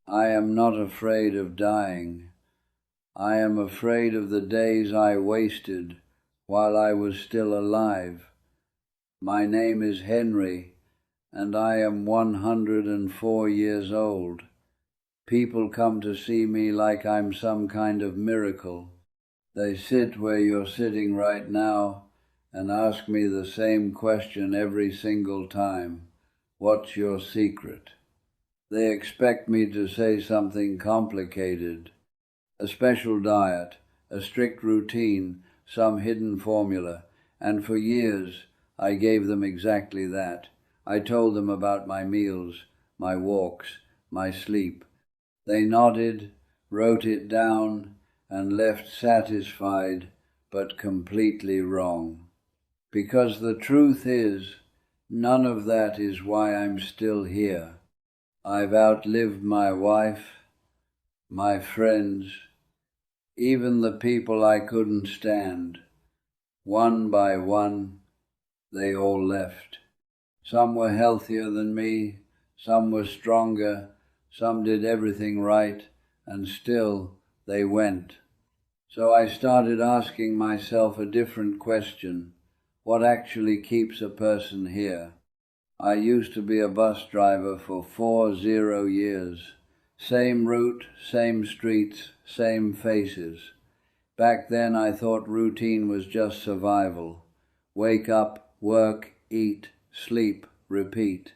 I am not afraid of dying. I am afraid of the days I wasted while I was still alive. My name is Henry, and I am 104 years old. People come to see me like I'm some kind of miracle. They sit where you're sitting right now and ask me the same question every single time. What's your secret? They expect me to say something complicated. A special diet, a strict routine, some hidden formula, and for years I gave them exactly that. I told them about my meals, my walks, my sleep. They nodded, wrote it down, and left satisfied, but completely wrong. Because the truth is, none of that is why I'm still here. I've outlived my wife, my friends, even the people I couldn't stand. One by one, they all left. Some were healthier than me, some were stronger, some did everything right, and still they went. So I started asking myself a different question. What actually keeps a person here? I used to be a bus driver for 40 years. Same route, same streets, same faces. Back then I thought routine was just survival. Wake up, work, eat, sleep, repeat.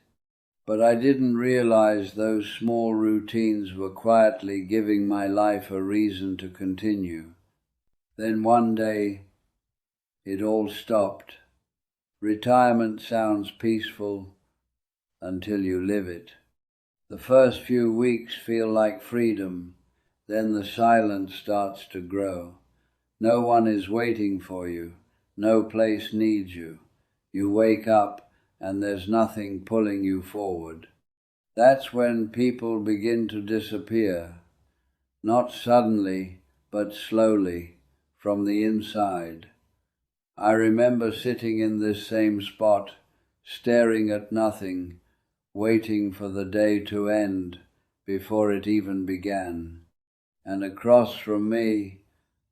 But I didn't realize those small routines were quietly giving my life a reason to continue. Then one day, it all stopped. Retirement sounds peaceful until you live it. The first few weeks feel like freedom, then the silence starts to grow. No one is waiting for you, no place needs you. You wake up and there's nothing pulling you forward. That's when people begin to disappear, not suddenly, but slowly, from the inside. I remember sitting in this same spot, staring at nothing, waiting for the day to end before it even began. And across from me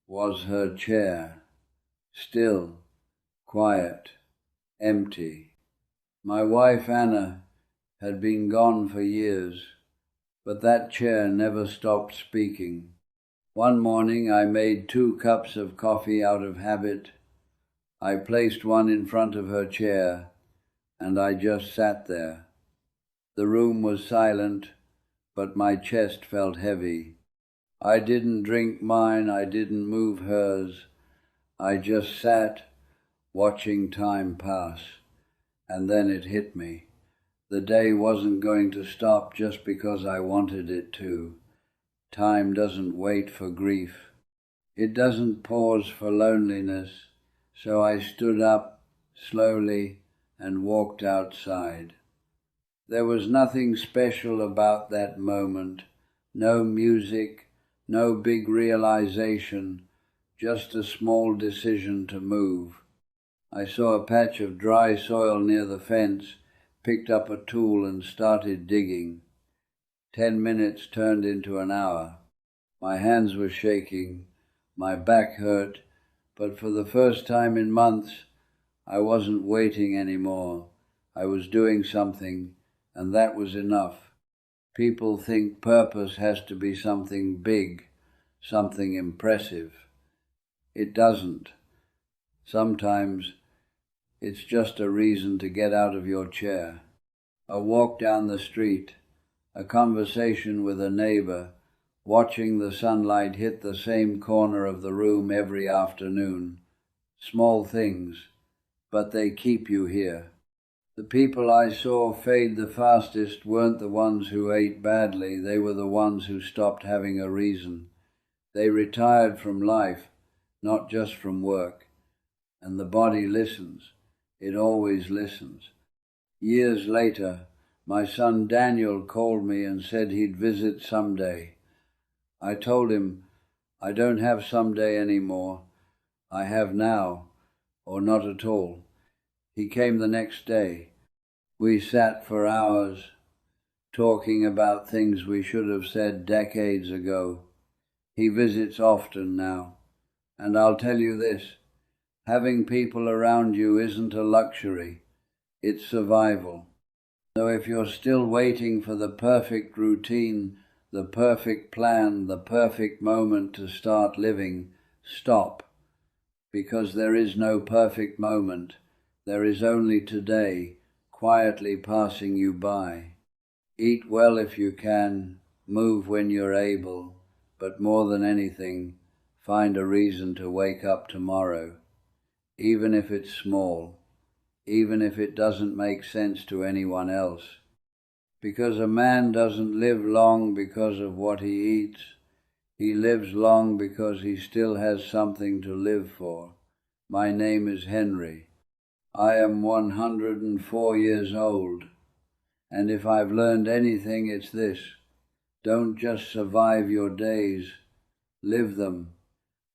was her chair, still, quiet, empty. My wife Anna had been gone for years, but that chair never stopped speaking. One morning I made 2 cups of coffee out of habit. I placed one in front of her chair, and I just sat there. The room was silent, but my chest felt heavy. I didn't drink mine, I didn't move hers. I just sat, watching time pass, and then it hit me. The day wasn't going to stop just because I wanted it to. Time doesn't wait for grief. It doesn't pause for loneliness. So I stood up slowly and walked outside. There was nothing special about that moment. No music, no big realization, just a small decision to move. I saw a patch of dry soil near the fence, picked up a tool and started digging. 10 minutes turned into an hour. My hands were shaking, my back hurt, but for the first time in months, I wasn't waiting anymore. I was doing something, and that was enough. People think purpose has to be something big, something impressive. It doesn't. Sometimes it's just a reason to get out of your chair. A walk down the street, a conversation with a neighbor, watching the sunlight hit the same corner of the room every afternoon. Small things, but they keep you here. The people I saw fade the fastest weren't the ones who ate badly, they were the ones who stopped having a reason. They retired from life, not just from work. And the body listens. It always listens. Years later, my son Daniel called me and said he'd visit someday. I told him, I don't have someday anymore. I have now, or not at all. He came the next day. We sat for hours, talking about things we should have said decades ago. He visits often now, and I'll tell you this, having people around you isn't a luxury, it's survival. So if you're still waiting for the perfect routine, the perfect plan, the perfect moment to start living, stop. Because there is no perfect moment. There is only today, quietly passing you by. Eat well if you can, move when you're able, but more than anything, find a reason to wake up tomorrow, even if it's small, even if it doesn't make sense to anyone else. Because a man doesn't live long because of what he eats. He lives long because he still has something to live for. My name is Henry. I am 104 years old. And if I've learned anything, it's this. Don't just survive your days. Live them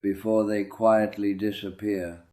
before they quietly disappear.